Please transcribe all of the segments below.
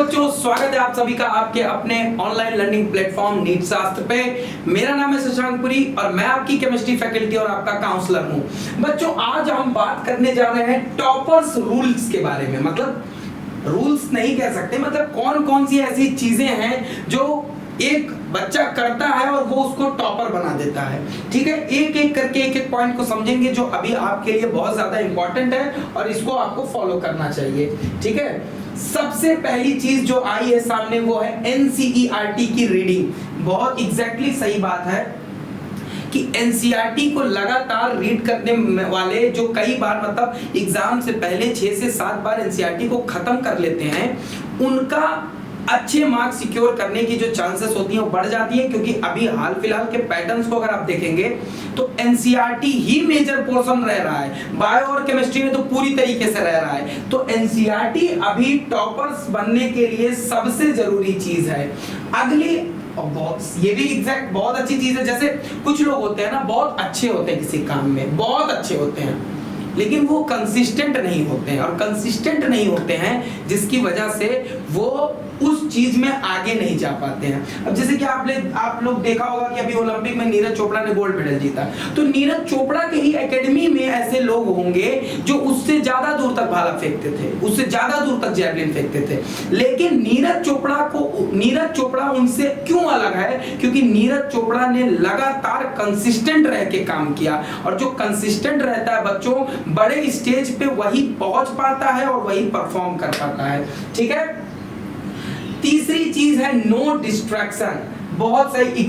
बच्चों, स्वागत है आप सभी का आपके अपने ऑनलाइन लर्निंग प्लेटफॉर्म नीट शास्त्र पे। मेरा नाम है शशांक पुरी और मैं आपकी केमिस्ट्री फैकल्टी और आपका काउंसलर हूं। बच्चों, आज हम बात करने जा रहे हैं टॉपर्स रूल्स के बारे में। मतलब रूल्स नहीं कह सकते, मतलब कौन कौन सी ऐसी चीजें हैं जो एक बच्चा करता है और वो उसको टॉपर बना देता है। ठीक है, एक एक करके एक एक पॉइंट को समझेंगे जो अभी आपके लिए बहुत ज्यादा इंपॉर्टेंट है और इसको आपको फॉलो करना चाहिए। ठीक है, सबसे पहली चीज जो आई है सामने वो है एनसीईआरटी की रीडिंग। बहुत एग्जैक्टली सही बात है कि एनसीईआरटी को लगातार रीड करने वाले जो कई बार मतलब एग्जाम से पहले 6 से 7 बार एनसीईआरटी को खत्म कर लेते हैं, उनका अच्छे मार्क्स सिक्योर करने की जो चांसेस होती हैं वो बढ़ जाती है। क्योंकि अभी हाल फिलहाल के पैटर्न्स को अगर आप देखेंगे तो एनसीईआरटी ही मेजर पोर्शन रह रहा है, बायो और केमिस्ट्री में तो पूरी तरीके से रह रहा है। तो एनसीईआरटी अभी टॉपर्स बनने के लिए सबसे जरूरी चीज है। अगली ये भी एग्जैक्ट बहुत अच्छी चीज है। जैसे कुछ लोग होते हैं ना, बहुत अच्छे होते हैं किसी काम में, बहुत अच्छे होते हैं, लेकिन वो कंसिस्टेंट नहीं होते हैं। और कंसिस्टेंट नहीं होते हैं जिसकी वजह से वो उस चीज में आगे नहीं जा पाते हैं। अब जैसे कि आप लोग देखा होगा कि अभी ओलंपिक में नीरज चोपड़ा ने गोल्ड मेडल जीता, तो नीरज चोपड़ा के ही एकेडमी में ऐसे लोग होंगे जो उससे ज्यादा दूर तक भाला फेंकते थे, उससे ज्यादा दूर तक जैवलिन फेंकते थे। लेकिन नीरज चोपड़ा उनसे क्यों अलग है? क्योंकि नीरज चोपड़ा ने लगातार कंसिस्टेंट रह के काम किया। और जो कंसिस्टेंट रहता है बच्चों, बड़े स्टेज पे वही पहुंच पाता है और वही परफॉर्म कर पाता है। ठीक है, तीसरी चीज है नो डिस्ट्रैक्शन। बहुत सही,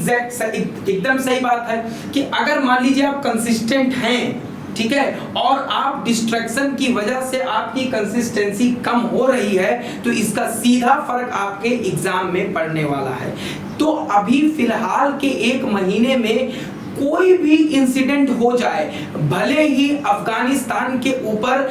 एकदम सही बात है कि अगर मान लीजिए आप कंसिस्टेंट हैं, ठीक है, और आप डिस्ट्रैक्शन की वजह से आपकी कंसिस्टेंसी कम हो रही है, तो इसका सीधा फर्क आपके एग्जाम में पड़ने वाला है। तो अभी फिलहाल के 1 महीने में कोई भी इंसिडेंट हो जाए, भले ही अफगानिस्तान के ऊपर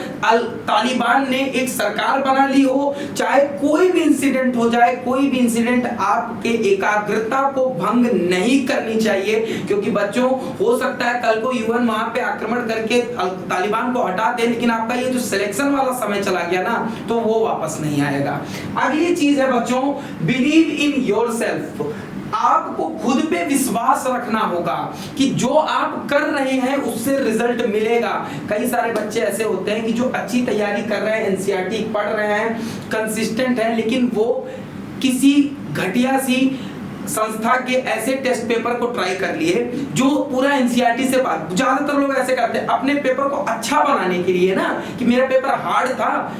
तालिबान ने एक सरकार बना ली हो, चाहे कोई भी इंसिडेंट हो जाए, कोई भी इंसिडेंट आपके एकाग्रता को भंग नहीं करनी चाहिए। क्योंकि बच्चों, हो सकता है कल को यूएन वहां पे आक्रमण करके तालिबान को हटा दे, लेकिन आपका ये जो सिलेक्शन वाला समय चला गया ना, तो वो वापस नहीं आएगा। अगली चीज है बच्चों, बिलीव इन योरसेल्फ। आपको खुद पे विश्वास रखना होगा कि जो आप कर रहे हैं उससे रिजल्ट मिलेगा। कई सारे बच्चे ऐसे होते हैं कि जो अच्छी तैयारी कर रहे हैं, एनसीईआरटी पढ़ रहे हैं, कंसिस्टेंट है, लेकिन वो किसी घटिया सी संस्था के ऐसे टेस्ट पेपर को ट्राई कर लिए जो पूरा एनसीईआरटी से बात। ज्यादातर लोग ऐसे करते हैं अपने पेपर को अच्छा बनाने के लिए ना, कि मेरा पेपर हार्ड था,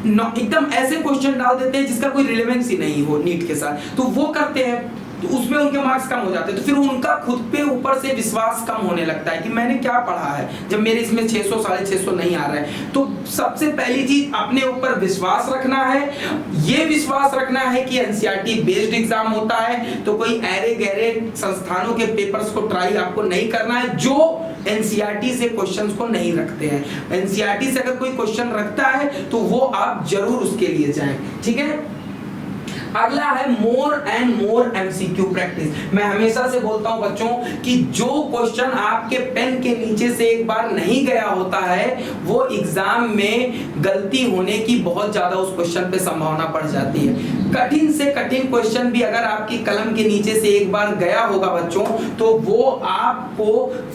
एकदम ऐसे क्वेश्चन डाल देते हैं जिसका कोई रिलेवेंस ही नहीं हो नीट के साथ, तो वो करते हैं, तो उसमें उनके मार्क्स कम हो जाते हैं। तो फिर उनका खुद पे ऊपर से विश्वास कम होने लगता है कि मैंने क्या पढ़ा है जब मेरे इसमें 600 650 नहीं आ रहा है। तो सबसे पहली चीज अपने ऊपर विश्वास रखना है। ये विश्वास रखना है कि एनसीईआरटी बेस्ड एग्जाम होता है, तो कोई ऐरे गहरे संस्थानों के पेपर्स को ट्राई आपको नहीं करना है जो एनसीईआरटी से क्वेश्चंस को नहीं रखते हैं। एनसीईआरटी से अगर कोई क्वेश्चन रखता है तो वो आप जरूर उसके लिए जाएं। ठीक है, अगला है more and more MCQ practice. मैं हमेशा से बोलता हूं बच्चों कि जो क्वेश्चन आपके पेन के नीचे से एक बार नहीं गया होता है, वो एग्जाम में गलती होने की बहुत ज्यादा उस क्वेश्चन पे संभावना बढ़ जाती है। कठिन से कठिन क्वेश्चन भी अगर आपकी कलम के नीचे से एक बार गया होगा बच्चों, तो वो आपको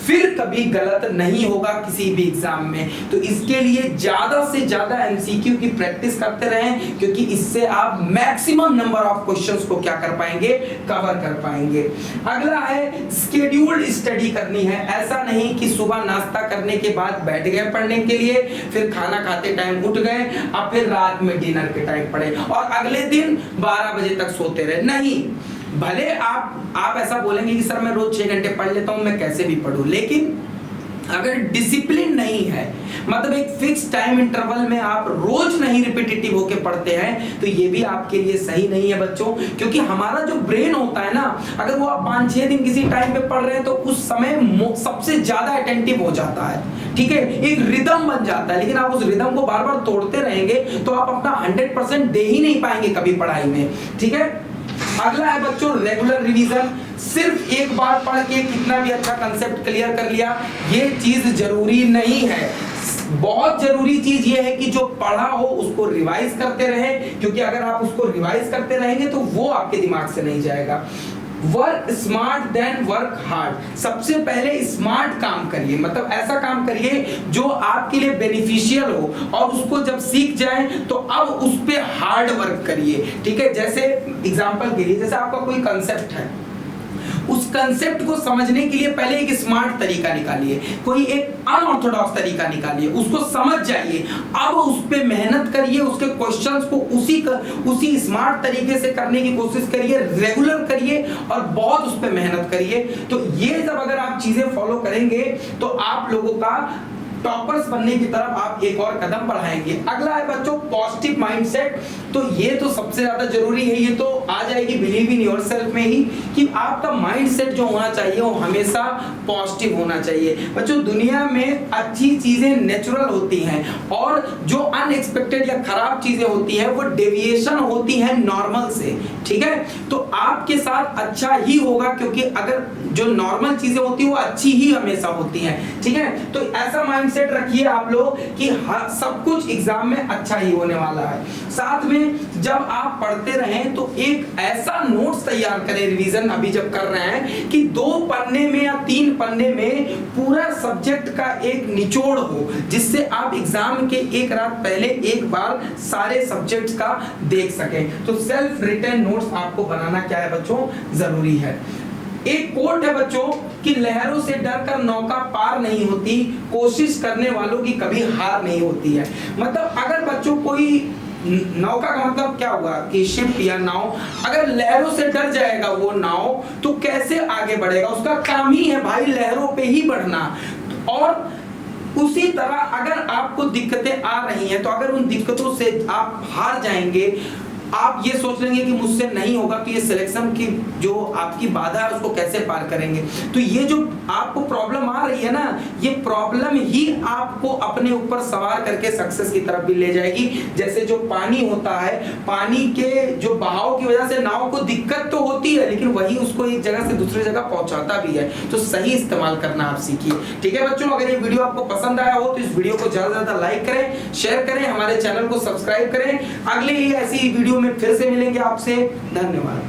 फिर कभी गलत नहीं होगा किसी भी एग्जाम में। तो इसके लिए ज्यादा से ज्यादा एमसीक्यू की प्रैक्टिस करते रहें, क्योंकि इससे आप मैक्सिमम नंबर ऑफ क्वेश्चंस को क्या कर पाएंगे, कवर कर पाएंगे। अगला है स्केड्यूल्ड स्टडी करनी है। ऐसा नहीं कि सुबह नाश्ता करने के बाद बैठ गए पढ़ने के लिए, फिर खाना खाते टाइम उठ गए, अब फिर रात में डिनर के टाइम पढ़े और अगले दिन 12 बजे तक सोते रहे। नहीं, भले आप ऐसा बोलेंगे कि सर मैं रोज 6 घंटे पढ़ लेता हूं, मैं कैसे भी पढ़ूं, लेकिन अगर डिसिप्लिन नहीं है, मतलब एक फिक्स टाइम इंटरवल में आप रोज नहीं रिपीटेटिव होके पढ़ते हैं, तो ये भी आपके लिए सही नहीं है बच्चों। क्योंकि हमारा जो ब्रेन होता है ना, अगर वो आप 5-6 दिन किसी टाइम पे पढ़ रहे हैं तो उस समय सबसे ज्यादा अटेंटिव हो जाता है। ठीक है, एक रिदम बन जाता है, लेकिन आप उस रिदम को बार बार तोड़ते रहेंगे तो आप अपना 100% दे ही नहीं पाएंगे कभी पढ़ाई में। ठीक है, अगला है बच्चों रेगुलर रिवीजन। सिर्फ एक बार पढ़ के कितना भी अच्छा कंसेप्ट क्लियर कर लिया, ये चीज जरूरी नहीं है। बहुत जरूरी चीज ये है कि जो पढ़ा हो उसको रिवाइज करते रहे, क्योंकि अगर आप उसको रिवाइज करते रहेंगे तो वो आपके दिमाग से नहीं जाएगा। Work smart than work hard. सबसे पहले स्मार्ट काम करिए, मतलब ऐसा काम करिए जो आपके लिए बेनिफिशियल हो, और उसको जब सीख जाए तो अब उस पे हार्ड वर्क करिए। ठीक है, जैसे एग्जांपल के लिए, जैसे आपका कोई कंसेप्ट है, उस कंसेप्ट को समझने के लिए पहले एक स्मार्ट तरीका निकालिए, कोई एक अनऑर्थोडॉक्स तरीका निकालिए, उसको समझ जाइए, अब उस पे मेहनत करिए, उसके क्वेश्चंस को उसी स्मार्ट तरीके से करने की कोशिश करिए, रेगुलर करिए और बहुत उस पे मेहनत करिए। तो ये जब अगर आप चीजें फॉलो करेंगे तो आप लोगों का टॉपर्स बनने की तरफ आप एक और कदम बढ़ाएंगे। अगला है बच्चों पॉजिटिव माइंडसेट। तो ये तो सबसे ज्यादा जरूरी है, ये तो आ जाएगी बिलीव इन योरसेल्फ में ही, कि आपका माइंडसेट जो होना चाहिए वो हमेशा पॉजिटिव होना चाहिए। बच्चों दुनिया में अच्छी चीजें नेचुरल होती हैं, और जो अनएक्सपेक्टेड या खराब चीजें होती हैं वो डेविएशन होती हैं नॉर्मल से। ठीक है, तो आपके साथ अच्छा ही होगा, क्योंकि अगर जो नॉर्मल चीजें होती है वो अच्छी ही हमेशा होती हैं। ठीक है, तो ऐसा माइंडसेट रखिए आप लोग कि सब कुछ एग्जाम में अच्छा ही होने वाला है। साथ में जब आप पढ़ते रहें तो एक ऐसा नोट्स तैयार करें, रिवीजन अभी जब कर रहे हैं, कि 2 पन्ने में या 3 पन्ने में पूरा सब्जेक्ट का एक निचोड़ हो, जिससे आप एग्जाम के एक रात पहले एक बार सारे सब्जेक्ट्स का देख सकें। तो सेल्फ रिटन नोट्स आपको बनाना क्या है बच्चों, जरूरी है। एक कोट है बच्चों कि लहरों से डरकर नौका पार नहीं होती, कोशिश करने वालों की कभी हार नहीं होती है। मतलब अगर बच्चों कोई नौका का मतलब क्या हुआ कि शिप या नाव, अगर लहरों से डर जाएगा वो नाव तो कैसे आगे बढ़ेगा? उसका काम ही है भाई लहरों पे ही बढ़ना। और उसी तरह अगर आपको दिक्कतें आ रही हैं तो अगर उन दिक्कतों से आप हार जाएंगे, आप ये सोच लेंगे कि मुझसे नहीं होगा, तो ये सिलेक्शन की जो आपकी बाधा है उसको कैसे पार करेंगे? तो ये जो आपको प्रॉब्लम आ रही है ना, ये प्रॉब्लम ही आपको अपने ऊपर सवार करके सक्सेस की तरफ भी ले जाएगी। जैसे जो पानी होता है, पानी के जो बहाव की वजह से नाव को दिक्कत तो होती है, लेकिन वही उसको एक जगह से दूसरी जगह पहुंचाता भी है। तो सही इस्तेमाल करना आप सीखिए। ठीक है बच्चों, अगर ये वीडियो आपको पसंद आया हो तो इस वीडियो को ज्यादा से ज्यादा लाइक करें, शेयर करें, हमारे चैनल को सब्सक्राइब करें। अगले ही ऐसी वीडियो में फिर से मिलेंगे आपसे। धन्यवाद।